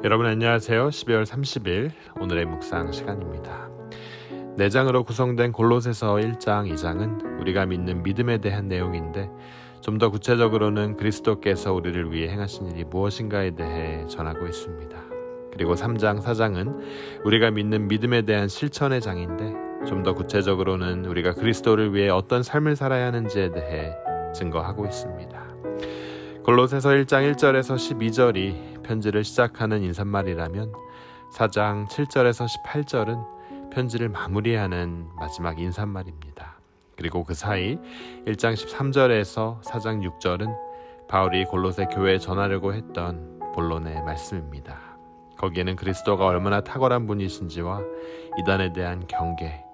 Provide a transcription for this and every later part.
여러분 안녕하세요. 12월 30일 오늘의 묵상 시간입니다. 4장으로 구성된 골로새서 1장, 2장은 우리가 믿는 믿음에 대한 내용인데 좀 더 구체적으로는 그리스도께서 우리를 위해 행하신 일이 무엇인가에 대해 전하고 있습니다. 그리고 3장, 4장은 우리가 믿는 믿음에 대한 실천의 장인데 좀 더 구체적으로는 우리가 그리스도를 위해 어떤 삶을 살아야 하는지에 대해 증거하고 있습니다. 골로새서 1장 1절에서 12절이 편지를 시작하는 인사말이라면 4장 7절에서 18절은 편지를 마무리하는 마지막 인사말입니다. 그리고 그 사이 1장 13절에서 4장 6절은 바울이 골로새 교회에 전하려고 했던 본론의 말씀입니다. 거기에는 그리스도가 얼마나 탁월한 분이신지와 이단에 대한 경계,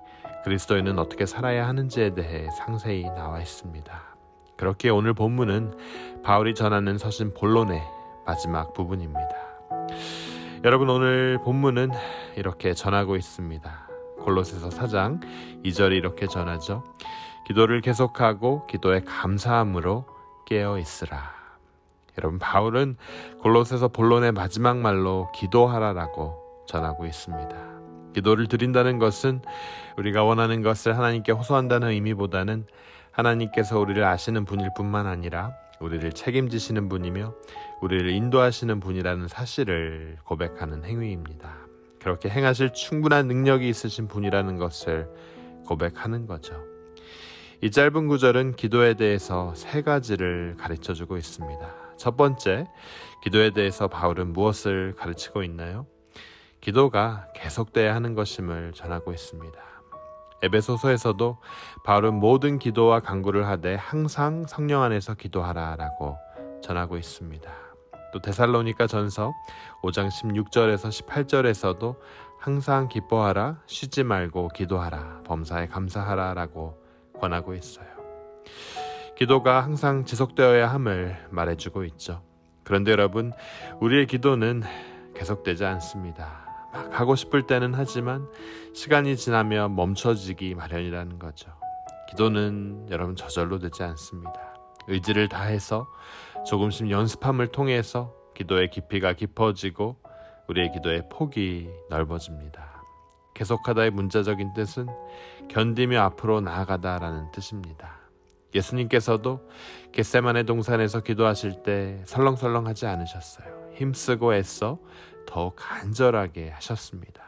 그리스도인은 어떻게 살아야 하는지에 대해 상세히 나와 있습니다. 그렇게 오늘 본문은 바울이 전하는 서신 본론의 마지막 부분입니다. 여러분, 오늘 본문은 이렇게 전하고 있습니다. 골로새서 4장 2절이 이렇게 전하죠. 기도를 계속하고 기도에 감사함으로 깨어 있으라. 여러분, 바울은 골로새서 본론의 마지막 말로 기도하라라고 전하고 있습니다. 기도를 드린다는 것은 우리가 원하는 것을 하나님께 호소한다는 의미보다는 하나님께서 우리를 아시는 분일 뿐만 아니라 우리를 책임지시는 분이며 우리를 인도하시는 분이라는 사실을 고백하는 행위입니다. 그렇게 행하실 충분한 능력이 있으신 분이라는 것을 고백하는 거죠. 이 짧은 구절은 기도에 대해서 3가지를 가르쳐주고 있습니다. 첫 번째, 기도에 대해서 바울은 무엇을 가르치고 있나요? 기도가 계속돼야 하는 것임을 전하고 있습니다. 에베소서에서도 바울은 모든 기도와 간구를 하되 항상 성령 안에서 기도하라라고 전하고 있습니다. 또 데살로니가 전서 5장 16절에서 18절에서도 항상 기뻐하라, 쉬지 말고 기도하라, 범사에 감사하라라고 권하고 있어요. 기도가 항상 지속되어야 함을 말해주고 있죠. 그런데 여러분, 우리의 기도는 계속되지 않습니다. 막 하고 싶을 때는 하지만 시간이 지나면 멈춰지기 마련이라는 거죠. 기도는 여러분 저절로 되지 않습니다. 의지를 다해서 조금씩 연습함을 통해서 기도의 깊이가 깊어지고 우리의 기도의 폭이 넓어집니다. 계속하다의 문자적인 뜻은 견디며 앞으로 나아가다라는 뜻입니다. 예수님께서도 겟세마네 동산에서 기도하실 때 설렁설렁하지 않으셨어요. 힘쓰고 애써 더 간절하게 하셨습니다.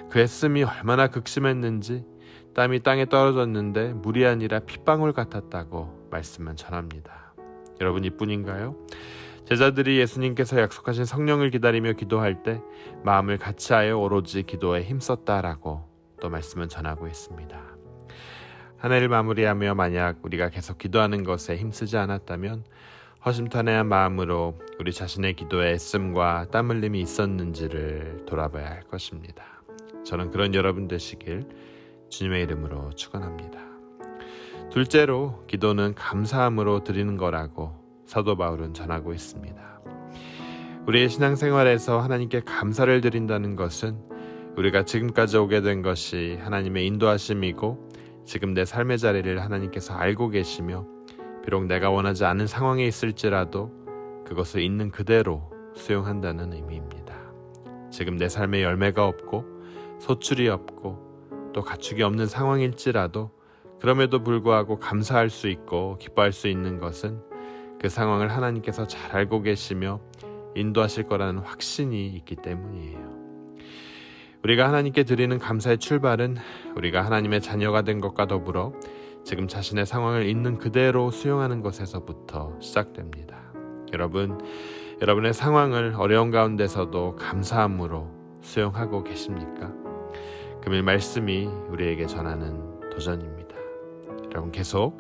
그 애씀이 얼마나 극심했는지 땀이 땅에 떨어졌는데 물이 아니라 핏방울 같았다고 말씀은 전합니다. 여러분, 이뿐인가요? 제자들이 예수님께서 약속하신 성령을 기다리며 기도할 때 마음을 같이하여 오로지 기도에 힘썼다라고 또 말씀은 전하고 있습니다. 한 해를 마무리하며 만약 우리가 계속 기도하는 것에 힘쓰지 않았다면 허심탄회한 마음으로 우리 자신의 기도에 애씀과 땀 흘림이 있었는지를 돌아봐야 할 것입니다. 저는 그런 여러분 되시길 주님의 이름으로 축원합니다. 둘째로, 기도는 감사함으로 드리는 거라고 사도 바울은 전하고 있습니다. 우리의 신앙생활에서 하나님께 감사를 드린다는 것은 우리가 지금까지 오게 된 것이 하나님의 인도하심이고 지금 내 삶의 자리를 하나님께서 알고 계시며 비록 내가 원하지 않은 상황에 있을지라도 그것을 있는 그대로 수용한다는 의미입니다. 지금 내 삶에 열매가 없고 소출이 없고 또 가축이 없는 상황일지라도 그럼에도 불구하고 감사할 수 있고 기뻐할 수 있는 것은 그 상황을 하나님께서 잘 알고 계시며 인도하실 거라는 확신이 있기 때문이에요. 우리가 하나님께 드리는 감사의 출발은 우리가 하나님의 자녀가 된 것과 더불어 지금 자신의 상황을 있는 그대로 수용하는 것에서부터 시작됩니다. 여러분, 여러분의 상황을 어려운 가운데서도 감사함으로 수용하고 계십니까? 금일 말씀이 우리에게 전하는 도전입니다. 여러분, 계속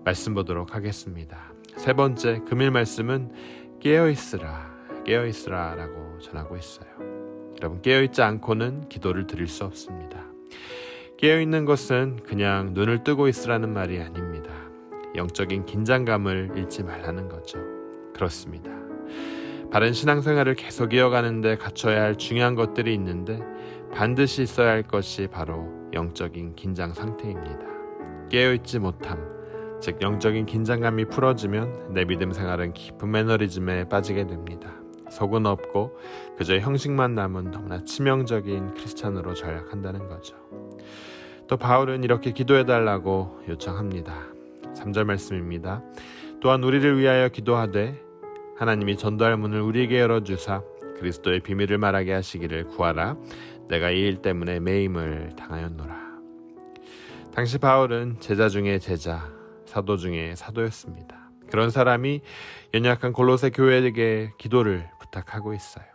말씀 보도록 하겠습니다. 3번째, 금일 말씀은 깨어있으라 라고 전하고 있어요. 여러분, 깨어있지 않고는 기도를 드릴 수 없습니다. 깨어있는 것은 그냥 눈을 뜨고 있으라는 말이 아닙니다. 영적인 긴장감을 잃지 말라는 거죠. 그렇습니다. 바른 신앙생활을 계속 이어가는데 갖춰야 할 중요한 것들이 있는데 반드시 있어야 할 것이 바로 영적인 긴장 상태입니다. 깨어있지 못함, 즉 영적인 긴장감이 풀어지면 내 믿음 생활은 깊은 매너리즘에 빠지게 됩니다. 속은 없고 그저 형식만 남은 너무나 치명적인 크리스찬으로 전락한다는 거죠. 또 바울은 이렇게 기도해달라고 요청합니다. 3절 말씀입니다. 또한 우리를 위하여 기도하되 하나님이 전도할 문을 우리에게 열어주사 그리스도의 비밀을 말하게 하시기를 구하라. 내가 이 일 때문에 매임을 당하였노라. 당시 바울은 제자 중에 제자, 사도 중에 사도였습니다. 그런 사람이 연약한 골로새 교회에게 기도를 부탁하고 있어요.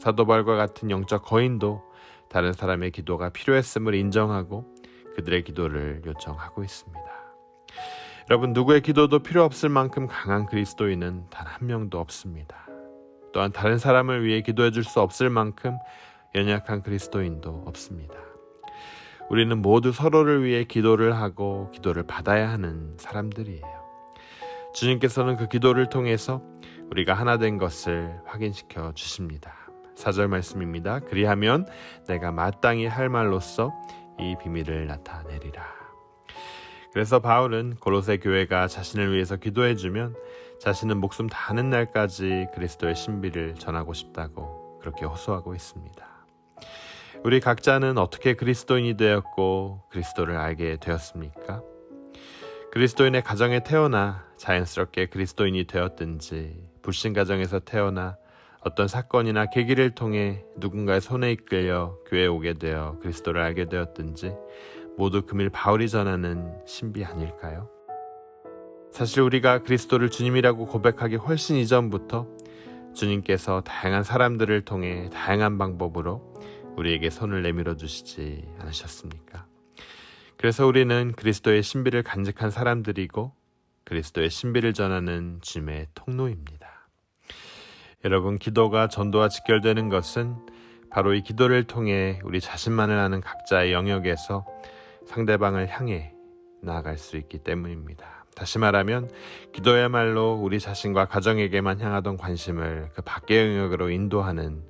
사도 바울과 같은 영적 거인도 다른 사람의 기도가 필요했음을 인정하고 그들의 기도를 요청하고 있습니다. 여러분, 누구의 기도도 필요 없을 만큼 강한 그리스도인은 단 한 명도 없습니다. 또한 다른 사람을 위해 기도해 줄 수 없을 만큼 연약한 그리스도인도 없습니다. 우리는 모두 서로를 위해 기도를 하고 기도를 받아야 하는 사람들이에요. 주님께서는 그 기도를 통해서 우리가 하나 된 것을 확인시켜 주십니다. 4절 말씀입니다. 그리하면 내가 마땅히 할 말로써 이 비밀을 나타내리라. 그래서 바울은 골로새 교회가 자신을 위해서 기도해주면 자신은 목숨 다하는 날까지 그리스도의 신비를 전하고 싶다고 그렇게 호소하고 있습니다. 우리 각자는 어떻게 그리스도인이 되었고 그리스도를 알게 되었습니까? 그리스도인의 가정에 태어나 자연스럽게 그리스도인이 되었든지 불신 가정에서 태어나 어떤 사건이나 계기를 통해 누군가의 손에 이끌려 교회에 오게 되어 그리스도를 알게 되었든지 모두 금일 바울이 전하는 신비 아닐까요? 사실 우리가 그리스도를 주님이라고 고백하기 훨씬 이전부터 주님께서 다양한 사람들을 통해 다양한 방법으로 우리에게 손을 내밀어 주시지 않으셨습니까? 그래서 우리는 그리스도의 신비를 간직한 사람들이고 그리스도의 신비를 전하는 주님의 통로입니다. 여러분, 기도가 전도와 직결되는 것은 바로 이 기도를 통해 우리 자신만을 아는 각자의 영역에서 상대방을 향해 나아갈 수 있기 때문입니다. 다시 말하면 기도야말로 우리 자신과 가정에게만 향하던 관심을 그 밖의 영역으로 인도하는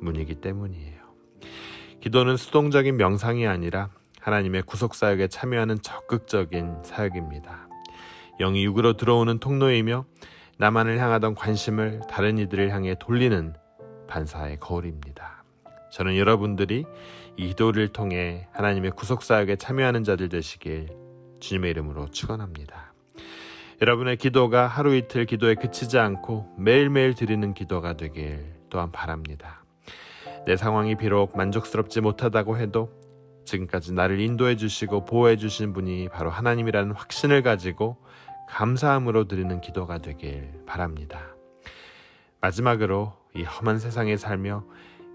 문이기 때문이에요. 기도는 수동적인 명상이 아니라 하나님의 구속사역에 참여하는 적극적인 사역입니다. 영이 육으로 들어오는 통로이며 나만을 향하던 관심을 다른 이들을 향해 돌리는 반사의 거울입니다. 저는 여러분들이 이 기도를 통해 하나님의 구속사역에 참여하는 자들 되시길 주님의 이름으로 축원합니다. 여러분의 기도가 하루 이틀 기도에 그치지 않고 매일매일 드리는 기도가 되길 또한 바랍니다. 내 상황이 비록 만족스럽지 못하다고 해도 지금까지 나를 인도해 주시고 보호해 주신 분이 바로 하나님이라는 확신을 가지고 감사함으로 드리는 기도가 되길 바랍니다. 마지막으로 이 험한 세상에 살며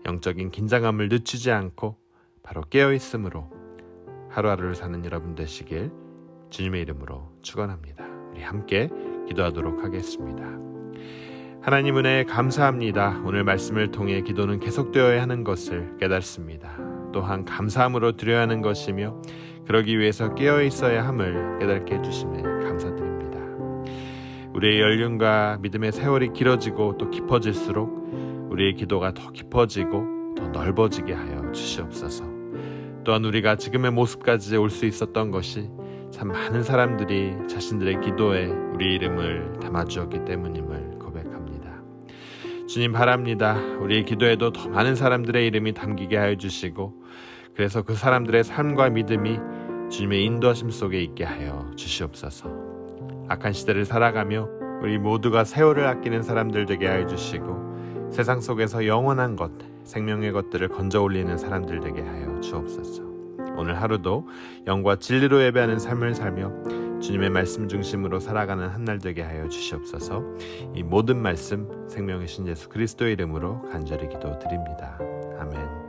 영적인 긴장감을 늦추지 않고 바로 깨어있음으로 하루하루를 사는 여러분 되시길 주님의 이름으로 축원합니다. 우리 함께 기도하도록 하겠습니다. 하나님 은혜 감사합니다. 오늘 말씀을 통해 기도는 계속되어야 하는 것을 깨닫습니다. 또한 감사함으로 드려야 하는 것이며 그러기 위해서 깨어있어야 함을 깨닫게 해주심에 감사드립니다. 우리의 연륜과 믿음의 세월이 길어지고 또 깊어질수록 우리의 기도가 더 깊어지고 더 넓어지게 하여 주시옵소서. 또한 우리가 지금의 모습까지 올 수 있었던 것이 참 많은 사람들이 자신들의 기도에 우리 이름을 담아주었기 때문임을 고백합니다. 주님 바랍니다. 우리의 기도에도 더 많은 사람들의 이름이 담기게 하여 주시고 그래서 그 사람들의 삶과 믿음이 주님의 인도하심 속에 있게 하여 주시옵소서. 악한 시대를 살아가며 우리 모두가 세월을 아끼는 사람들 되게 하여 주시고 세상 속에서 영원한 것, 생명의 것들을 건져 올리는 사람들 되게 하여 주옵소서. 오늘 하루도 영과 진리로 예배하는 삶을 살며 주님의 말씀 중심으로 살아가는 한 날 되게 하여 주시옵소서. 이 모든 말씀 생명의 신 예수 그리스도의 이름으로 간절히 기도드립니다. 아멘.